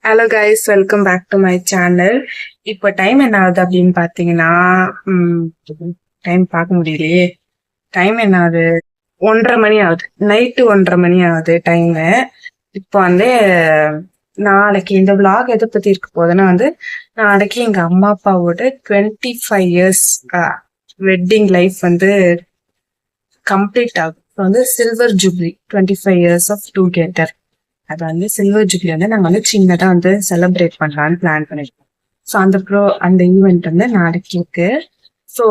Hello guys, welcome back to my channel. இப்போ time என்ன ஆகுது அப்படின்னு பார்த்தீங்கன்னா, டைம் பார்க்க முடியலையே. டைம் என்ன ஆகுது? 1:30 மணி ஆகுது. நைட்டு 1:30 மணி ஆகுது டைமு. இப்போ வந்து நாளைக்கு இந்த vlog எதை பத்தி இருக்க போகுதுன்னா நாளைக்கு எங்க அம்மா அப்பாவோட 25 years வெட்டிங் லைஃப் கம்ப்ளீட் ஆகும். இப்போ silver jubilee 25 years of together. அது சில்வர் ஜூப்ளி நாங்க சின்னதா செலிப்ரேட் பண்ணலாம்னு பிளான் பண்ணிருக்கோம். ஸோ அந்த ஈவெண்ட் நாளைக்கு இருக்கு. ஸோ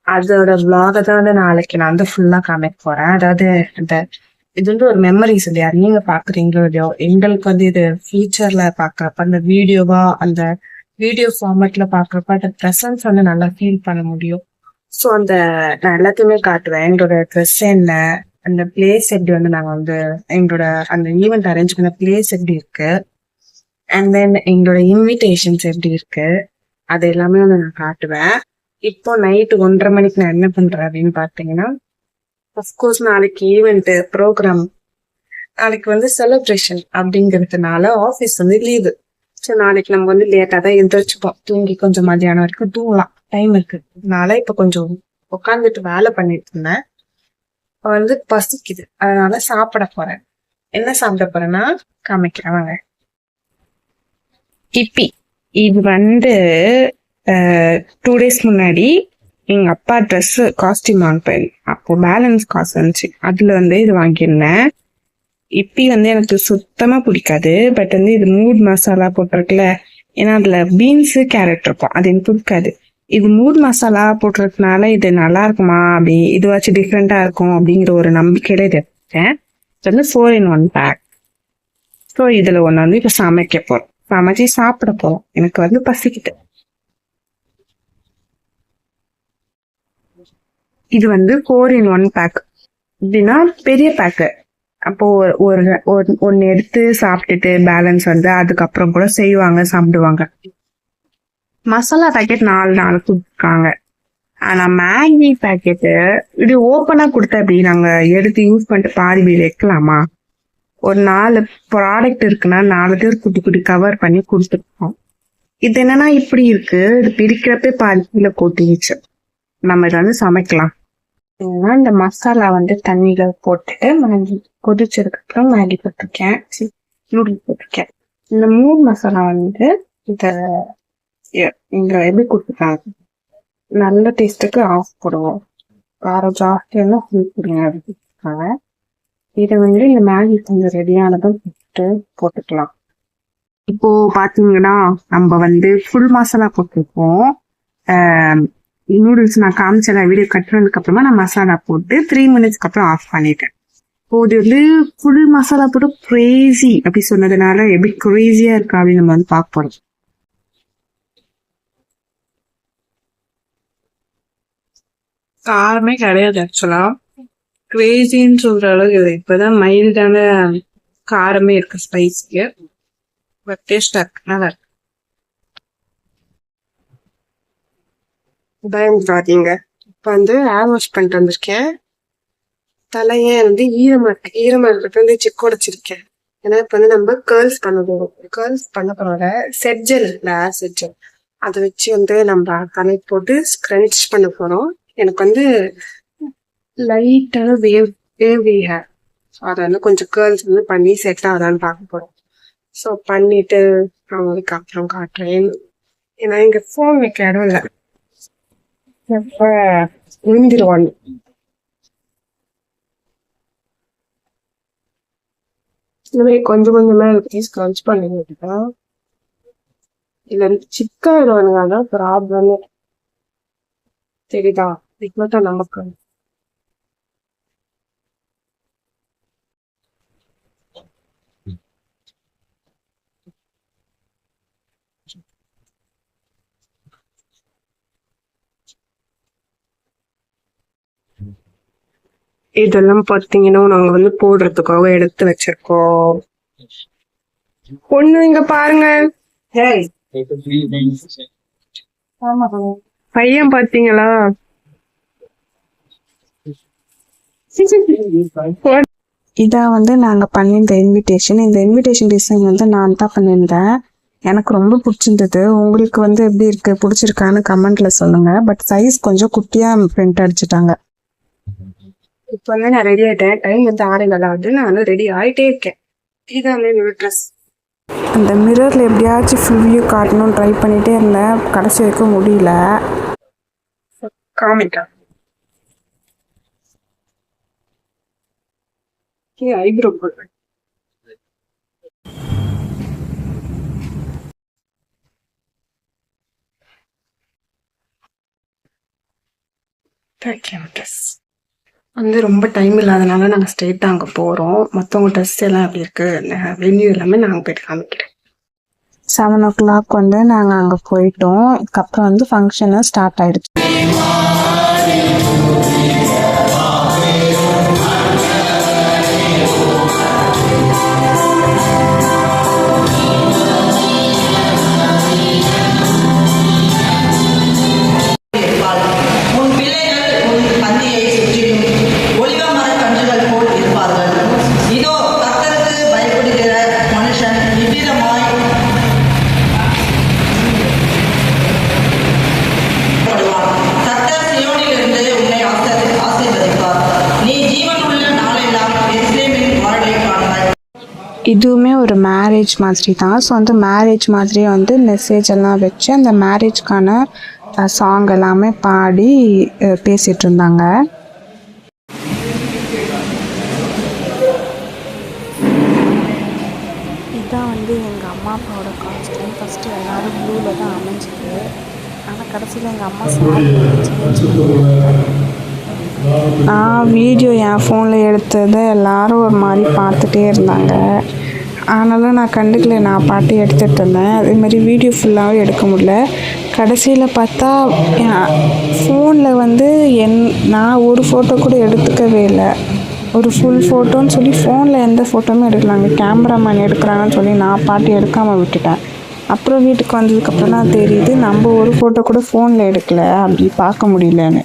அதோட vlog தான் நாளைக்கு நான் ஃபுல்லா காமிக்க போறேன். அதாவது இது ஒரு மெமரிஸ் இல்லையா, நீங்க பாக்குறீங்களோ இல்லையோ, எங்களுக்கு இது ஃபியூச்சர்ல பாக்குறப்ப அந்த வீடியோவா அந்த வீடியோ ஃபார்மேட்ல பாக்குறப்ப அந்த ப்ரெசன்ஸ் நல்லா ஃபீல் பண்ண முடியும். ஸோ நான் எல்லாத்தையுமே காட்டுவேன். எங்களோட ட்ரெஸ் என்ன, அந்த பிளேஸ் எப்படி நாங்க எங்களோட அந்த ஈவெண்ட் அரேஞ்ச் பண்ண பிளேஸ் எப்படி இருக்கு, அண்ட் தென் எங்களோட இன்விடேஷன்ஸ் எப்படி இருக்கு, அது எல்லாமே நான் காட்டுவேன். இப்போ நைட்டு 1:30 மணிக்கு நான் என்ன பண்றேன் அப்படின்னு பாத்தீங்கன்னா, அஃப்கோர்ஸ் நாளைக்கு ஈவெண்ட் ப்ரோக்ராம், நாளைக்கு செலிப்ரேஷன் அப்படிங்கிறதுனால ஆஃபீஸ் லீவு. ஸோ நாளைக்கு நம்ம லேட்டா தான் எந்திரிச்சுப்போம். தூங்கி கொஞ்சம் மதியானம் வரைக்கும் தூங்கலாம், டைம் இருக்கு. அதனால இப்ப கொஞ்சம் உட்காந்துட்டு வேலை பண்ணிட்டு இருந்தேன். பசிக்குது, அதனால சாப்பிட போறேன். என்ன சாப்பிட போறேன்னா காமிக்கிறேன் வாங்க. இப்பி இது 2 days முன்னாடி எங்க அப்பா ட்ரெஸ் காஸ்டியூம் வாங்கிப்பேன். அப்போ பேலன்ஸ் காசு இருந்துச்சு, அதுல இது வாங்கியிருந்தேன். இப்பி எனக்கு சுத்தமா பிடிக்காது. பட் இது மூட் மசாலா போட்டிருக்குல, ஏன்னா அதுல பீன்ஸ் கேரட் இருக்கும், அது எனக்கு பிடிக்காது. இது மூட் மசாலா போட்டிருக்கனால இது நல்லா இருக்குமா, அப்படி இதுவாச்சும் டிஃப்ரெண்டா இருக்கும் அப்படிங்கிற ஒரு நம்பிக்கையில இது எடுத்தேன். இது 4-in-1 பேக். ஸோ இதுல ஒண்ணு இப்ப சமைக்க போறோம், சமைச்சு சாப்பிட போறோம். எனக்கு பசிக்கிட்டு. இது 4-in-1 பேக். இப்படின்னா பெரிய பேக்கு. அப்போ ஒன்னு எடுத்து சாப்பிட்டுட்டு பேலன்ஸ் அதுக்கப்புறம் கூட செய்வாங்க, சாப்பிடுவாங்க. மசாலா பேக்கெட் 4 கொடுத்துருக்காங்க. ஆனா மேகி பேக்கெட்டு இப்படி ஓப்பனா கொடுத்தா அப்படி நாங்க எடுத்து யூஸ் பண்ணிட்டு பாதி வைக்கலாமா? ஒரு 4 ப்ராடக்ட் இருக்குன்னா 4 பேர் குட்டி குட்டி கவர் பண்ணி கொடுத்துருக்கோம். இது என்னன்னா இப்படி இருக்கு, இது பிரிக்கிறப்ப பாதி கீழே கொட்டிடுச்சு. நம்ம இதை சமைக்கலாம். இந்த மசாலா தண்ணியில போட்டுட்டு மேகி கொதிச்சதுக்கு அப்புறம் மேகி போட்டிருக்கேன், நூடுல்ஸ் போட்டிருக்கேன். இந்த மூணு மசாலா இங்க எப்படி கொடுத்துருக்காங்க, நல்ல டேஸ்ட்டுக்கு ஆஃப் போடுவோம், காரம் ஜாஸ்தியா ஃபுல் போடுங்க அப்படின்னு. இதை இந்த மேகி கொஞ்சம் ரெடியானதும் போட்டுக்கலாம். இப்போ பாத்தீங்கன்னா நம்ம ஃபுல் மசாலா போட்டிருக்கோம். நூடுல்ஸ் நான் காமிச்சல வீடியோ கட் பண்ணதுக்கு அப்புறமா நான் மசாலா போட்டு 3 minutesக்கு அப்புறம் ஆஃப் பண்ணிட்டேன். இப்போ இது ஃபுல் மசாலா போட்டு கிரேசி அப்படி சொன்னதுனால எப்படி கிரேசியா இருக்கா அப்படின்னு நம்ம பார்க்க போறோம். காரமே கிடையாது ஆக்சுவலா, கிரேசின்னு சொல்ற அளவுக்கு இப்பதான் மைல்டான காரமே இருக்கு, ஸ்பைஸ்க்கு. பட் டேஸ்டா இருக்கு, நல்லா இருக்கு. பாத்தீங்க, இப்ப ஹேர் வாஷ் பண்ணிட்டு வந்திருக்கேன். தலைய ஈரமா இருக்கிறது செக் உடைச்சிருக்கேன். ஏன்னா இப்ப நம்ம கேர்ள்ஸ் பண்ண போறோம். கேர்ள்ஸ் பண்ண போறோட செட்ஜெல் இல்ல, ஹேர் செட்ஜெல், அதை வச்சு நம்ம தலை போட்டு ஸ்க்ரன்ச் பண்ண போறோம். எனக்கு லைட்டான வேவ் ஹேர், அதை கொஞ்சம் கேர்ள்ஸ் பண்ணி செட் ஆகுதான்னு பார்க்க போறோம். ஸோ பண்ணிட்டு அவங்களுக்கு அப்புறம் காட்டுறேன். ஏன்னா இங்க ஃபோன் வைக்க இடம் இல்லை, எப்ப விழுந்துருவாங்க. இந்த மாதிரி கொஞ்சம் கொஞ்சமா ஸ்க்ரன்ச் பண்ணிக்கிட்டா இல்ல சிக்காயிடுவானுங்க, அதான் ப்ராப்ளம். சரிதா, இதுக்கு மட்டும் நமக்கு இதெல்லாம் பாத்தீங்கன்னா நாங்க போடுறதுக்காக எடுத்து வச்சிருக்கோம். பொண்ணு இங்க பாருங்க, பையன் பாத்தீங்களா? இதான் வந்து நாங்கள் பண்ணியிருந்த இன்விடேஷன். இந்த இன்விடேஷன் டிசைன் வந்து நான் தான் பண்ணியிருந்தேன். எனக்கு ரொம்ப பிடிச்சிருந்தது. உங்களுக்கு வந்து எப்படி இருக்கு, பிடிச்சிருக்கான்னு கமெண்ட்ல சொல்லுங்க. பட் சைஸ் கொஞ்சம் குட்டியா பிரிண்ட் அடிச்சுட்டாங்க. இப்போ வந்து நான் ரெடி ஆயிட்டேன். டைம் வந்து 6:15 நான் ரெடி ஆயிட்டே இருக்கேன். இதான் என்னோட ட்ரெஸ். அந்த மிரர்ல எப்படியாச்சும் ஃபுல் வியூ காட்டணும்னு ட்ரை பண்ணிட்டே இருந்தேன். கடைசி வரைக்கும் முடியல. காமிக்கா ஐப்ரோ போடுறேன். வந்து ரொம்ப டைம் இல்லாதனால நாங்கள் ஸ்ட்ரெயிட்டாக அங்கே போகிறோம். மற்றவங்க ட்ரெஸ் எல்லாம் எப்படி இருக்கு, வென்யூ எல்லாமே நாங்கள் போயிட்டு காமிக்கிறேன். 7 o'clock வந்து நாங்கள் அங்கே போயிட்டோம். அதுக்கப்புறம் வந்து ஃபங்க்ஷனும் ஸ்டார்ட் ஆயிடுச்சு. இதுவுமே ஒரு மேரேஜ் மாதிரி தான். ஸோ வந்து மேரேஜ் மாதிரியே வந்து மெசேஜ் எல்லாம் வச்சு அந்த மேரேஜ்க்கான சாங் எல்லாமே பாடி பேசிட்டு இருந்தாங்க. இதுதான் வந்து எங்கள் அம்மா அப்பாவோட காஸ்டியூம். ஃபஸ்ட்டு எல்லோரும் ப்ளூவில் தான் அமைஞ்சிது. ஆனால் கடைசியில் எங்கள் அம்மா சேஞ்ச் நான் வீடியோ என் ஃபோனில் எடுத்ததை எல்லோரும் ஒரு மாதிரி பார்த்துட்டே இருந்தாங்க. ஆனாலும் நான் கண்டுக்கல, நான் பாட்டு எடுத்துகிட்டு இருந்தேன். அதேமாதிரி வீடியோ ஃபுல்லாகவே எடுக்க முடியல. கடைசியில் பார்த்தா ஃபோனில் வந்து நான் ஒரு ஃபோட்டோ கூட எடுத்துக்கவே இல்லை. ஒரு ஃபுல் ஃபோட்டோன்னு சொல்லி ஃபோனில் எந்த ஃபோட்டோவுமே எடுக்கலாங்க, கேமராமேன் எடுக்கிறாங்கன்னு சொல்லி நான் பாட்டு எடுக்காமல் விட்டுட்டேன். அப்புறம் வீட்டுக்கு வந்ததுக்கப்புறம் தான் தெரியுது நம்ம ஒரு ஃபோட்டோ கூட ஃபோனில் எடுக்கலை, அப்படி பார்க்க முடியலன்னு.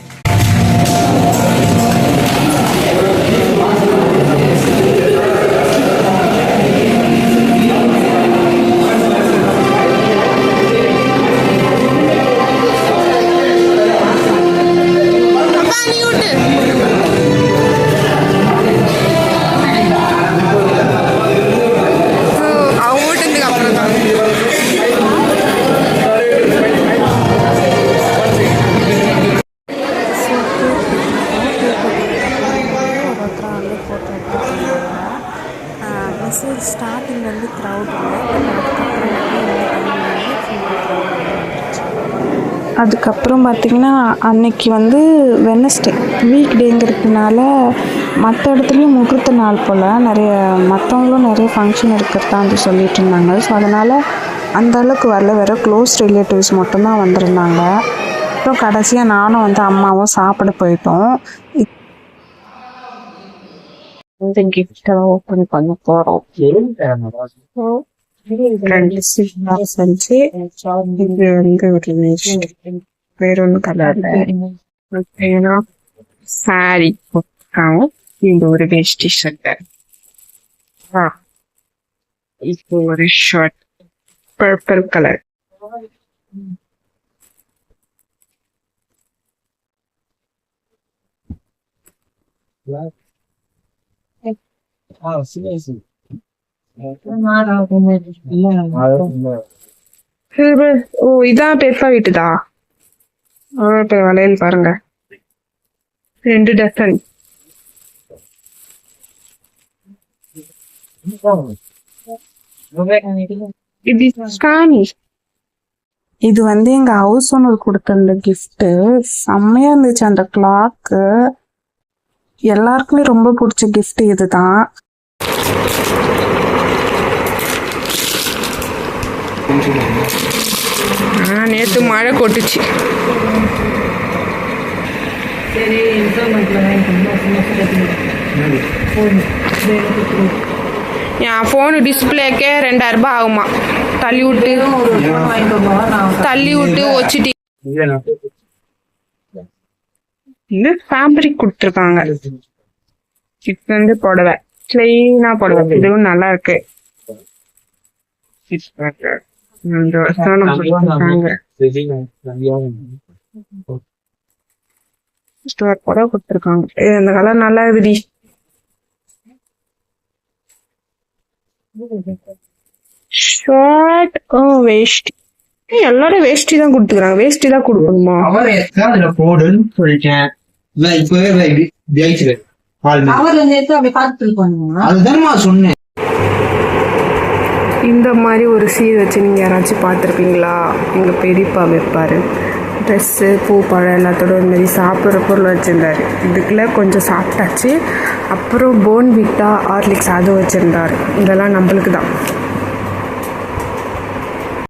ஸ்டார்டிங் வந்து க்ரௌட் அதுக்கப்புறம் பார்த்திங்கன்னா அன்னைக்கு வந்து வெனஸ்டே வீக் டேங்கிறதுனால மற்ற இடத்துலையும் முகூர்த்த நாள் போல் மற்றவங்களும் நிறைய ஃபங்க்ஷன் இருக்கிறதா வந்து சொல்லிட்டு இருந்தாங்க. ஸோ அதனால் அந்த அளவுக்கு வரல, வேறு க்ளோஸ் ரிலேட்டிவ்ஸ் மட்டும்தான் வந்திருந்தாங்க. அப்புறம் கடைசியாக நானும் வந்து அம்மாவும் சாப்பிட போயிட்டோம். இந்த கிஃப்டை ஓப்பன் பண்ண போகிறோம். ரெண்டு சில்வர் செஞ்சு இது வந்து ஒரு வேற ஒன்று கலர்ல சாரி போட்டாங்க. இந்த ஒரு வேஷ்டி ஷர்ட், இப்போ ஒரு ஷர்ட் பர்பிள் கலர். ஓ இதான் பெப்பா வீட்டுதா? வளையல் பாருங்க, 2 டசன். இது வந்து எங்க ஹவுஸ் ஓனர் கொடுத்த கிஃப்ட். செம்மையா இருந்துச்சு அந்த கிளாக்கு. எல்லாருக்குமே ரொம்ப பிடிச்ச கிஃப்ட் இதுதான். நேற்று மழை கொட்டுச்சு. என் ஃபோனு டிஸ்பிளேக்கே 2000 ரூபாய் ஆகுமா. தள்ளி விட்டு வச்சுட்டு இந்த ஃபேப்ரிக் கொடுத்துருக்காங்க. இது வந்து புடவை பிளெயினா போடுவாங்க. இதுவும் நல்லா இருக்கு. இந்த வருஷம் கொடுத்துருக்காங்க. ஸ்டோர் கூட கொடுத்துருக்காங்க. இந்த கலர் நல்லா இருக்குடி. ஷார்ட் வேஷ்டி. எல்லாரும் வேஷ்டி தான் கொடுத்துக்கிறாங்க. வேஷ்டி தான் கொடுக்கணுமா? போடுன்னு சொல்லிட்டேன். அதுதான் சொன்னேன். இந்த மாதிரி ஒரு சீர் வச்சு நீங்கள் யாராச்சும் பார்த்துருப்பீங்களா? எங்கள் பெரியப்பா வைப்பார். ட்ரெஸ்ஸு, பூ, பழம் எல்லாத்தோட இந்த மாதிரி சாப்பிட்ற பொருள் வச்சுருந்தாரு. இதுக்குள்ளே கொஞ்சம் சாப்பிட்டாச்சு. அப்புறம் போன்விட்டா, ஹார்லிக்ஸ் அதுவும் வச்சுருந்தாரு. இதெல்லாம் நம்மளுக்கு தான்.